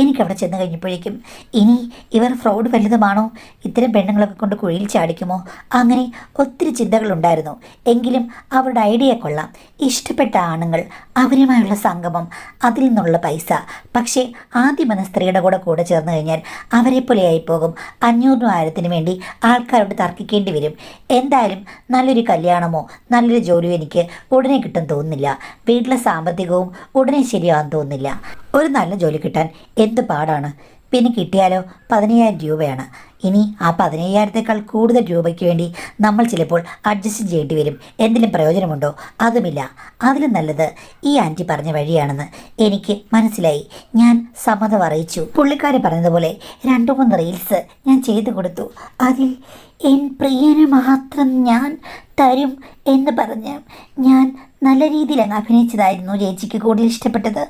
എനിക്കവിടെ ചെന്ന് കഴിഞ്ഞപ്പോഴേക്കും ഇനി ഇവർ ഫ്രോഡ് വലുതുമാണോ, ഇത്തരം പെണ്ണുങ്ങളൊക്കെ കൊണ്ട് കുഴിയിൽ ചാടിക്കുമോ, അങ്ങനെ ഒത്തിരി ചിന്തകളുണ്ടായിരുന്നു. എങ്കിലും അവരുടെ ഐഡിയ കൊള്ളാം. ഇഷ്ടപ്പെട്ട ആണുങ്ങൾ, അവരുമായുള്ള സംഗമം, അതിൽ നിന്നുള്ള പൈസ. പക്ഷേ ആദ്യം എന്ന സ്ത്രീയുടെ കൂടെ ചേർന്ന് കഴിഞ്ഞാൽ അവരെ പോലെയായി പോകും. 500,000 വേണ്ടി ആൾക്കാരോട് തർക്കിക്കേണ്ടി വരും. എന്തായാലും നല്ലൊരു കല്യാണമോ നല്ലൊരു ജോലിയോ എനിക്ക് ഉടനെ കിട്ടും തോന്നുന്നില്ല. വീട്ടിലെ സാമ്പത്തികവും ഉടനെ ശരിയാകാൻ തോന്നുന്നില്ല. ഒരു നല്ല ജോലി കിട്ടാൻ എന്ത് പാടാണ്. പിന്നെ കിട്ടിയാലോ 15,000 രൂപയാണ്. ഇനി ആ 15,000-ത്തേക്കാൾ കൂടുതൽ രൂപയ്ക്ക് വേണ്ടി നമ്മൾ ചിലപ്പോൾ അഡ്ജസ്റ്റ് ചെയ്യേണ്ടി വരും. എന്തെങ്കിലും പ്രയോജനമുണ്ടോ? അതുമില്ല. അതിലും നല്ലത് ഈ ആൻറ്റി പറഞ്ഞ വഴിയാണെന്ന് എനിക്ക് മനസ്സിലായി. ഞാൻ സമ്മതം അറിയിച്ചു. പുള്ളിക്കാരി പറഞ്ഞതുപോലെ 2-3 റീൽസ് ഞാൻ ചെയ്തു കൊടുത്തു. അതിൽ എൻ പ്രിയന് മാത്രം ഞാൻ തരും എന്ന് പറഞ്ഞ് ഞാൻ നല്ല രീതിയിൽ അങ്ങ് അഭിനയിച്ചതായിരുന്നു ചേച്ചിക്ക് കൂടുതൽ ഇഷ്ടപ്പെട്ടത്.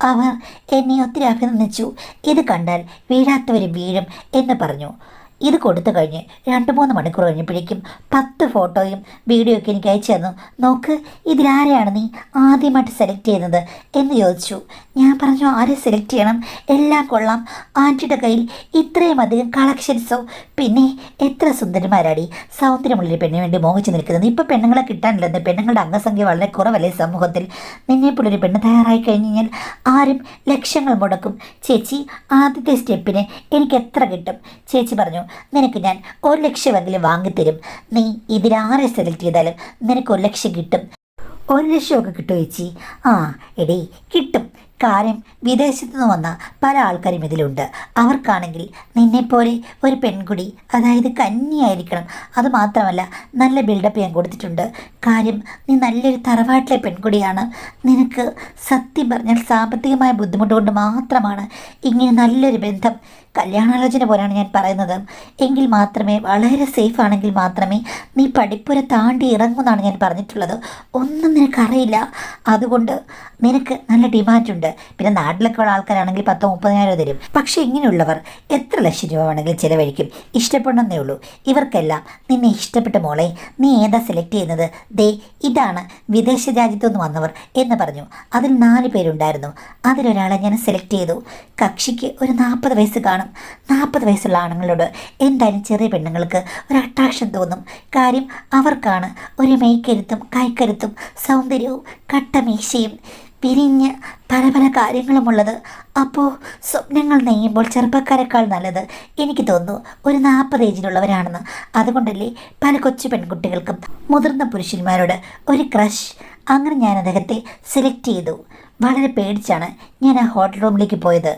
അവർ എന്നെ ഒത്തിരി അഭിനന്ദിച്ചു. ഇത് കണ്ടാൽ വീഴാത്തവരും വീഴും എന്ന് പറഞ്ഞു. ഇത് കൊടുത്തു കഴിഞ്ഞ് 2-3 മണിക്കൂർ കഴിഞ്ഞപ്പോഴേക്കും 10 ഫോട്ടോയും വീഡിയോ ഒക്കെ എനിക്ക് അയച്ചു തന്നു. നോക്ക്, ഇതിലാരെയാണ് നീ ആദ്യമായിട്ട് സെലക്ട് ചെയ്യുന്നത് എന്ന് ചോദിച്ചു. ഞാൻ പറഞ്ഞു, ആരെ സെലക്ട് ചെയ്യണം, എല്ലാം കൊള്ളാം. ആൻറ്റിയുടെ കയ്യിൽ ഇത്രയും അധികം കളക്ഷൻസോ, പിന്നെ എത്ര സുന്ദരന്മാരാടി സൗന്ദര്യമുള്ളൊരു പെണ്ണിന് വേണ്ടി മോഹിച്ച് നിൽക്കുന്നത്. ഇപ്പോൾ പെണ്ണുങ്ങളെ കിട്ടാനില്ലെന്ന്, പെണ്ണുങ്ങളുടെ അംഗസംഖ്യ വളരെ കുറവല്ലേ സമൂഹത്തിൽ. നിന്നെപ്പോലൊരു പെണ്ണ് തയ്യാറായി കഴിഞ്ഞാൽ ആരും ലക്ഷങ്ങൾ മുടക്കും. ചേച്ചി, ആദ്യത്തെ സ്റ്റെപ്പിന് എനിക്ക് എത്ര കിട്ടും? ചേച്ചി പറഞ്ഞു, നിനക്ക് ഞാൻ 1 ലക്ഷമെങ്കിലും വാങ്ങിത്തരും. നീ ഇതിലാരെ സെലക്ട് ചെയ്താലും നിനക്ക് 1 ലക്ഷം കിട്ടും. 1 ലക്ഷമൊക്കെ കിട്ടുമോ ചേച്ചി? ആ എടീ, കിട്ടും. കാര്യം വിദേശത്തു നിന്ന് വന്ന പല ആൾക്കാരും ഇതിലുണ്ട്. അവർക്കാണെങ്കിൽ നിന്നെപ്പോലെ ഒരു പെൺകുടി, അതായത് കന്യായിരിക്കണം. അതുമാത്രമല്ല, നല്ല ബിൽഡപ്പ് ഞാൻ കൊടുത്തിട്ടുണ്ട്. കാര്യം നീ നല്ലൊരു തറവാട്ടിലെ പെൺകുടിയാണ്. നിനക്ക് സത്യം പറഞ്ഞാൽ സാമ്പത്തികമായ ബുദ്ധിമുട്ട് കൊണ്ട് മാത്രമാണ് ഇങ്ങനെ നല്ലൊരു ബന്ധം, കല്യാണാലോചന പോലെയാണ് ഞാൻ പറയുന്നത്, എങ്കിൽ മാത്രമേ, വളരെ സേഫ് ആണെങ്കിൽ മാത്രമേ നീ പഠിപ്പുര താണ്ടി ഇറങ്ങുമെന്നാണ് ഞാൻ പറഞ്ഞിട്ടുള്ളത്. ഒന്നും നിനക്കറിയില്ല. അതുകൊണ്ട് നിനക്ക് നല്ല ഡിമാൻഡുണ്ട്. പിന്നെ നാട്ടിലൊക്കെ ഉള്ള ആൾക്കാരാണെങ്കിൽ 10,000-30,000 തരും. പക്ഷേ ഇങ്ങനെയുള്ളവർ എത്ര ലക്ഷം രൂപ വേണമെങ്കിലും ചിലവഴിക്കും. ഇഷ്ടപ്പെടണമെന്നേ ഉള്ളൂ. ഇവർക്കെല്ലാം നിന്നെ ഇഷ്ടപ്പെട്ട മോളെ, നീ ഏതാ സെലക്ട് ചെയ്യുന്നത്? ദേ ഇതാണ് വിദേശ രാജ്യത്തുനിന്ന് വന്നവർ എന്ന് പറഞ്ഞു. അതിൽ 4 പേരുണ്ടായിരുന്നു. അതിലൊരാളെ ഞാൻ സെലക്ട് ചെയ്തു. കക്ഷിക്ക് ഒരു 40 വയസ്സ് കാണും. 40 വയസ്സുള്ള ആണുങ്ങളോട് എന്തായാലും ചെറിയ പെണ്ണുങ്ങൾക്ക് ഒരു അട്രാക്ഷൻ തോന്നും. കാര്യം അവർക്കാണ് ഒരു മെയ്ക്കരുത്തും കൈക്കരുത്തും സൗന്ദര്യവും കട്ടമീശയും പിരിഞ്ഞ് പല പല കാര്യങ്ങളുമുള്ളത്. അപ്പോൾ സ്വപ്നങ്ങൾ നെയ്യുമ്പോൾ ചെറുപ്പക്കാരെക്കാൾ നല്ലത് എനിക്ക് തോന്നുന്നു ഒരു 40 ഏജിലുള്ളവരാണെന്ന്. അതുകൊണ്ടല്ലേ പല കൊച്ചു പെൺകുട്ടികൾക്കും മുതിർന്ന പുരുഷന്മാരോട് ഒരു ക്രഷ്. അങ്ങനെ ഞാൻ അദ്ദേഹത്തെ സെലക്ട് ചെയ്തു. വളരെ പേടിച്ചാണ് ഞാൻ ആ ഹോട്ടൽ റൂമിലേക്ക് പോയത്.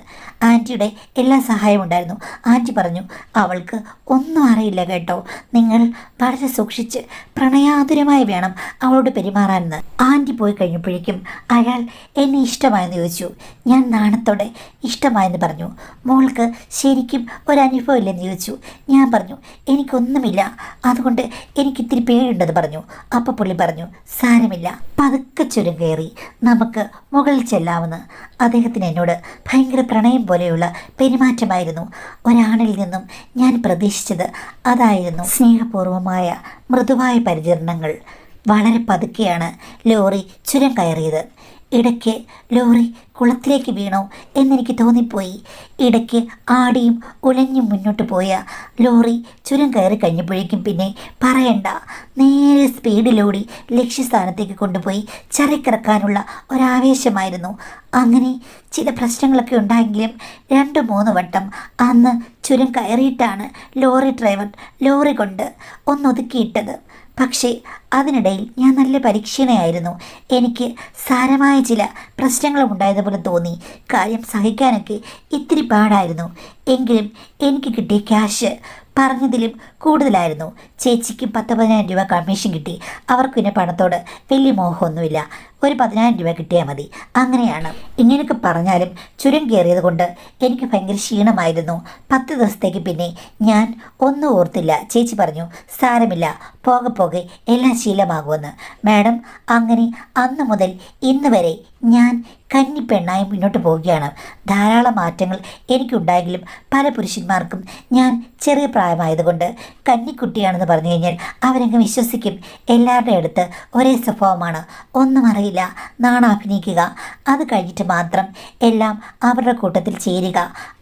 ആൻറ്റിയുടെ എല്ലാ സഹായവും ഉണ്ടായിരുന്നു. ആൻറ്റി പറഞ്ഞു, അവൾക്ക് ഒന്നും അറിയില്ല കേട്ടോ, നിങ്ങൾ വളരെ സൂക്ഷിച്ച് പ്രണയാതുരമായി വേണം അവളോട് പെരുമാറാനെന്ന്. ആൻറ്റി പോയി കഴിഞ്ഞപ്പോഴേക്കും അയാൾ എന്നെ ഇഷ്ടമായെന്ന് ചോദിച്ചു. ഞാൻ നാണത്തോടെ ഇഷ്ടമായെന്ന് പറഞ്ഞു. മോൾക്ക് ശരിക്കും ഒരനുഭവം ഇല്ലെന്ന് ചോദിച്ചു. ഞാൻ പറഞ്ഞു, എനിക്കൊന്നുമില്ല, അതുകൊണ്ട് എനിക്കിത്തിരി പേടിയുണ്ടെന്ന് പറഞ്ഞു. അപ്പോൾ പുള്ളി പറഞ്ഞു, സാരമില്ല, പതുക്കെ ചുരം കയറി നമുക്ക് മുകളിൽ ചെല്ലാമെന്ന്. അദ്ദേഹത്തിന് എന്നോട് ഭയങ്കര പ്രണയം പോലെയുള്ള പെരുമാറ്റമായിരുന്നു. ഒരാണിൽ നിന്നും ഞാൻ പ്രതീക്ഷിച്ചത് അതായിരുന്നു. സ്നേഹപൂർവമായ മൃദുവായ പരിചരണങ്ങൾ. വളരെ പതുക്കെയാണ് ലോറി ചുരം കയറിയത്. ഇടയ്ക്ക് ലോറി കുളത്തിലേക്ക് വീണോ എന്നെനിക്ക് തോന്നിപ്പോയി. ഇടയ്ക്ക് ആടിയും ഉലഞ്ഞും മുന്നോട്ട് പോയ ലോറി ചുരം കയറി കഴിഞ്ഞപ്പോഴേക്കും പിന്നെ പറയണ്ട, നേരെ സ്പീഡിലോടി ലക്ഷ്യസ്ഥാനത്തേക്ക് കൊണ്ടുപോയി ചരക്കിറക്കാനുള്ള ഒരാവേശമായിരുന്നു. അങ്ങനെ ചില പ്രശ്നങ്ങളൊക്കെ ഉണ്ടായെങ്കിലും 2-3 വട്ടം അന്ന് ചുരം കയറിയിട്ടാണ് ലോറി ഡ്രൈവർ ലോറി കൊണ്ട് ഒന്നൊതുക്കിയിട്ടത്. പക്ഷേ അതിനിടയിൽ ഞാൻ നല്ല പരീക്ഷണയായിരുന്നു. എനിക്ക് സാരമായ ചില പ്രശ്നങ്ങളും ഉണ്ടായതുപോലെ തോന്നി. കാര്യം സഹിക്കാനൊക്കെ ഇത്തിരി പാടായിരുന്നു. എങ്കിലും എനിക്ക് കിട്ടിയ ക്യാഷ് പറഞ്ഞതിലും കൂടുതലായിരുന്നു. ചേച്ചിക്ക് 10,000 രൂപ കമ്മീഷൻ കിട്ടി. അവർക്ക് പിന്നെ പണത്തോട് വലിയ മോഹമൊന്നുമില്ല. ഒരു 10,000 രൂപ കിട്ടിയാൽ മതി. അങ്ങനെയാണ്. ഇങ്ങനെയൊക്കെ പറഞ്ഞാലും ചുരം കയറിയത് കൊണ്ട് എനിക്ക് ഭയങ്കര ക്ഷീണമായിരുന്നു. 10 ദിവസത്തേക്ക് പിന്നെ ഞാൻ ഒന്നും ഓർത്തില്ല. ചേച്ചി പറഞ്ഞു, സാരമില്ല, പോകെ പോകെ എല്ലാം ശീലമാകുമെന്ന്. മാഡം, അങ്ങനെ അന്ന് മുതൽ ഇന്ന് വരെ ഞാൻ കന്നിപ്പെണ്ണായി മുന്നോട്ട് പോവുകയാണ്. ധാരാളം മാറ്റങ്ങൾ എനിക്കുണ്ടായെങ്കിലും പല പുരുഷന്മാർക്കും ഞാൻ ചെറിയ പ്രായമായതുകൊണ്ട് കന്നിക്കുട്ടിയാണെന്ന് പറഞ്ഞു കഴിഞ്ഞാൽ അവരങ്ങ് വിശ്വസിക്കും. എല്ലാവരുടെ അടുത്ത് ഒരേ സ്വഭാവമാണ്, ഒന്നും അറിയില്ല, നാണം അഭിനയിക്കുക, അത് കഴിഞ്ഞിട്ട് മാത്രം എല്ലാം അവരുടെ കൂട്ടത്തിൽ ചേരുക,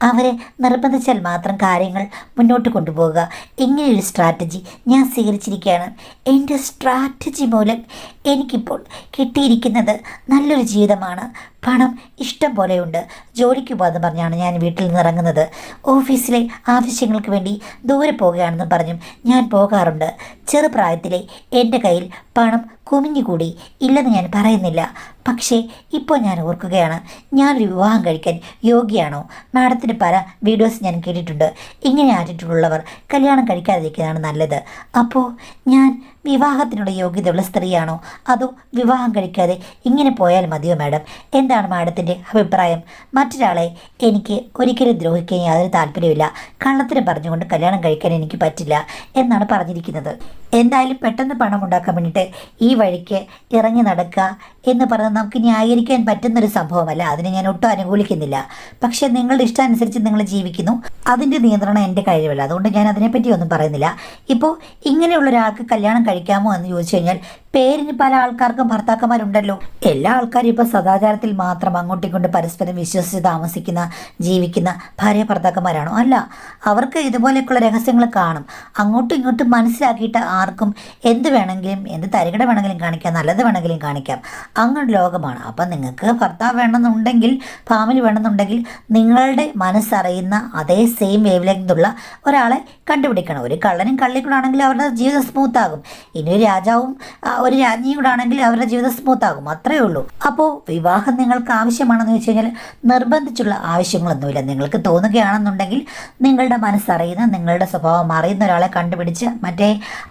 അവരെ നിർബന്ധിച്ചാൽ മാത്രം കാര്യങ്ങൾ മുന്നോട്ട് കൊണ്ടുപോകുക. ഇങ്ങനെയൊരു സ്ട്രാറ്റജി ഞാൻ സ്വീകരിച്ചിരിക്കുകയാണ്. എൻ്റെ സ്ട്രാറ്റജി മൂലം എനിക്കിപ്പോൾ കിട്ടിയിരിക്കുന്നത് നല്ലൊരു ജീവിതമാണ്. പണം ഇഷ്ടം പോലെയുണ്ട്. ജോലിക്ക് പോകാമെന്ന് പറഞ്ഞാണ് ഞാൻ വീട്ടിൽ നിന്ന് ഇറങ്ങുന്നത്. ഓഫീസിലെ ആവശ്യങ്ങൾക്ക് വേണ്ടി ദൂരെ പോകുകയാണെന്ന് പറഞ്ഞും ഞാൻ പോകാറുണ്ട്. ചെറുപ്രായത്തിലെ എൻ്റെ കയ്യിൽ പണം കുമിഞ്ഞുകൂടി ഇല്ലെന്ന് ഞാൻ പറയുന്നില്ല. പക്ഷേ ഇപ്പോൾ ഞാൻ ഓർക്കുകയാണ്, ഞാനൊരു വിവാഹം കഴിക്കാൻ യോഗ്യയാണോ? മാഡത്തിൻ്റെ പല വീഡിയോസ് ഞാൻ കേട്ടിട്ടുണ്ട്. ഇങ്ങനെ ആറ്റിറ്റ്യൂഡുള്ളവർ കല്യാണം കഴിക്കാതിരിക്കുന്നതാണ് നല്ലത്. അപ്പോൾ ഞാൻ വിവാഹത്തിനുള്ള യോഗ്യതയുള്ള സ്ത്രീയാണോ? അതോ വിവാഹം കഴിക്കാതെ ഇങ്ങനെ പോയാൽ മതിയോ മാഡം? എന്താണ് മാഡത്തിൻ്റെ അഭിപ്രായം? മറ്റൊരാളെ എനിക്ക് ഒരിക്കലും ദ്രോഹിക്കാൻ യാതൊരു താല്പര്യമില്ല. കള്ളത്തിന് പറഞ്ഞുകൊണ്ട് കല്യാണം കഴിക്കാൻ എനിക്ക് പറ്റില്ല എന്നാണ് പറഞ്ഞിരിക്കുന്നത്. എന്തായാലും പെട്ടെന്ന് പണം ഉണ്ടാക്കാൻ വേണ്ടിയിട്ട് ഈ വഴിക്ക് ഇറങ്ങി നടക്കുക എന്ന് പറഞ്ഞാൽ നമുക്ക് ന്യായീകരിക്കാൻ പറ്റുന്നൊരു സംഭവമല്ല. അതിനെ ഞാൻ ഒട്ടും അനുകൂലിക്കുന്നില്ല. പക്ഷേ നിങ്ങളുടെ ഇഷ്ടാനുസരിച്ച് നിങ്ങൾ ജീവിക്കുന്നു, അതിൻ്റെ നിയന്ത്രണം എൻ്റെ കഴിവല്ല. അതുകൊണ്ട് ഞാൻ അതിനെപ്പറ്റി ഒന്നും പറയുന്നില്ല. ഇപ്പോൾ ഇങ്ങനെയുള്ള ഒരാൾക്ക് കല്യാണം കഴിക്കാമോ എന്ന് ചോദിച്ചു കഴിഞ്ഞാൽ പേരിന് പല ആൾക്കാർക്കും ഭർത്താക്കന്മാരുണ്ടല്ലോ. എല്ലാ ആൾക്കാരും ഇപ്പോൾ സദാചാരത്തിൽ മാത്രം അങ്ങോട്ടും ഇങ്ങോട്ടും പരസ്പരം വിശ്വസിച്ച് താമസിക്കുന്ന ജീവിക്കുന്ന ഭാര്യ ഭർത്താക്കന്മാരാണോ? അല്ല. അവർക്ക് ഇതുപോലെയൊക്കെയുള്ള രഹസ്യങ്ങൾ കാണും. അങ്ങോട്ടും ഇങ്ങോട്ടും മനസ്സിലാക്കിയിട്ട് ആർക്കും എന്ത് വേണമെങ്കിലും, എന്ത് തരികിട വേണമെങ്കിലും കാണിക്കാം, നല്ലത് വേണമെങ്കിലും കാണിക്കാം. അങ്ങനെ ലോകമാണ്. അപ്പം നിങ്ങൾക്ക് ഭർത്താവ് വേണമെന്നുണ്ടെങ്കിൽ, ഫാമിലി വേണമെന്നുണ്ടെങ്കിൽ നിങ്ങളുടെ മനസ്സറിയുന്ന അതേ സെയിം വേവ് ലെങ്തുള്ള ഒരാളെ കണ്ടുപിടിക്കണം. ഒരു കള്ളനും കള്ളിക്കൂടാണെങ്കിൽ അവരുടെ ജീവിതം സ്മൂത്താകും. ഇനി ഒരു രാജാവും ഒരു രാജ്ഞിയും കൂടെ ആണെങ്കിൽ അവരുടെ ജീവിതം സ്മൂത്താകും. അത്രയേ ഉള്ളൂ. അപ്പോൾ വിവാഹം നിങ്ങൾക്ക് ആവശ്യമാണെന്ന് വെച്ച് കഴിഞ്ഞാൽ നിർബന്ധിച്ചുള്ള ആവശ്യങ്ങളൊന്നുമില്ല. നിങ്ങൾക്ക് തോന്നുകയാണെന്നുണ്ടെങ്കിൽ നിങ്ങളുടെ മനസ്സറിയുന്ന, നിങ്ങളുടെ സ്വഭാവം അറിയുന്ന ഒരാളെ കണ്ടുപിടിച്ച്, മറ്റേ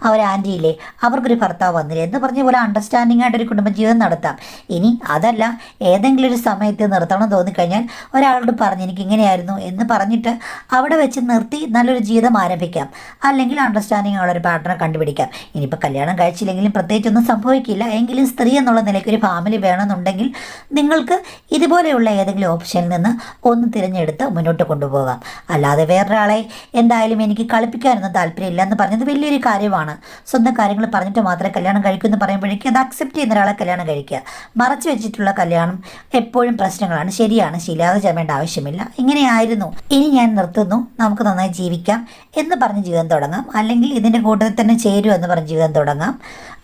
അവർ ആൻറ്റിയില്ലേ, അവർക്കൊരു ഭർത്താവ് വന്നില്ല എന്ന് പറഞ്ഞ പോലെ അണ്ടർസ്റ്റാൻഡിംഗ് ആയിട്ടൊരു കുടുംബജീവിതം നടത്താം. ഇനി അതല്ല, ഏതെങ്കിലും ഒരു സമയത്ത് നിർത്തണം തോന്നിക്കഴിഞ്ഞാൽ ഒരാളോട് പറഞ്ഞ് എനിക്ക് ഇങ്ങനെയായിരുന്നു എന്ന് പറഞ്ഞിട്ട് അവിടെ വെച്ച് നിർത്തി നല്ലൊരു ജീവിതം ആരംഭിക്കാം. അല്ലെങ്കിൽ അണ്ടർസ്റ്റാൻഡിംഗ് ഉള്ള ഒരു പാർട്ട്ണറെ കണ്ടുപിടിക്കാം. ഇനിയിപ്പോൾ കല്യാണം കഴിച്ചില്ലെങ്കിലും പ്രത്യേകിച്ചൊന്നും സംഭവിക്കില്ല. എങ്കിലും സ്ത്രീ എന്നുള്ള നിലയ്ക്ക് ഒരു ഫാമിലി വേണമെന്നുണ്ടെങ്കിൽ നിങ്ങൾക്ക് ഇതുപോലെയുള്ള ഏതെങ്കിലും ഓപ്ഷനിൽ നിന്ന് ഒന്ന് തിരഞ്ഞെടുത്ത് മുന്നോട്ട് കൊണ്ടുപോകാം. അല്ലാതെ വേറൊരാളെ എന്തായാലും എനിക്ക് കളിപ്പിക്കാനൊന്നും താല്പര്യമില്ല എന്ന് പറഞ്ഞത് വലിയൊരു കാര്യമാണ്. സ്വന്തം കാര്യങ്ങൾ പറഞ്ഞിട്ട് മാത്രമേ കല്യാണം കഴിക്കൂ എന്ന് പറയുമ്പോഴേക്കും അത് അക്സെപ്റ്റ് ചെയ്യുന്ന ഒരാളെ കല്യാണം കഴിക്കുക. മറച്ചു വെച്ചിട്ടുള്ള കല്യാണം എപ്പോഴും പ്രശ്നങ്ങളാണ്. ശരിയാണ്, ശീലാതെ ചമേണ്ട ആവശ്യമില്ല. ഇങ്ങനെയായിരുന്നു, ഇനി ഞാൻ നിർത്തുന്നു, നമുക്ക് നന്നായി ജീവിക്കാം എന്ന് പറഞ്ഞ് ജീവിതം തുടങ്ങാം. അല്ലെങ്കിൽ ഇതിൻ്റെ കൂട്ടത്തിൽ തന്നെ ചേരൂ എന്ന് പറഞ്ഞ് ജീവിതം തുടങ്ങാം.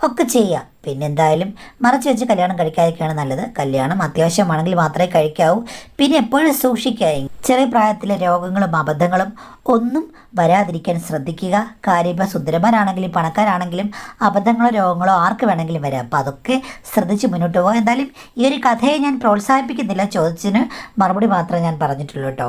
ഒക്കെ ചെയ്യാം. പിന്നെ എന്തായാലും മറച്ചു വെച്ച് കല്യാണം കഴിക്കാതിരിക്കുകയാണ് നല്ലത്. കല്യാണം അത്യാവശ്യമാണെങ്കിൽ മാത്രമേ കഴിക്കാവൂ. പിന്നെ എപ്പോഴും സൂക്ഷിക്കുക. ചെറിയ പ്രായത്തിലെ രോഗങ്ങളും അബദ്ധങ്ങളും ഒന്നും വരാതിരിക്കാൻ ശ്രദ്ധിക്കുക. കാര്യം ഇപ്പോൾ സുന്ദരന്മാരാണെങ്കിലും പണക്കാരാണെങ്കിലും അബദ്ധങ്ങളോ രോഗങ്ങളോ ആർക്ക് വേണമെങ്കിലും വരാം. അപ്പോൾ അതൊക്കെ ശ്രദ്ധിച്ച് മുന്നോട്ട് പോകാം. എന്തായാലും ഈ ഒരു കഥയെ ഞാൻ പ്രോത്സാഹിപ്പിക്കുന്നില്ല. ചോദിച്ചതിന് മറുപടി മാത്രമേ ഞാൻ പറഞ്ഞിട്ടുള്ളൂ കേട്ടോ.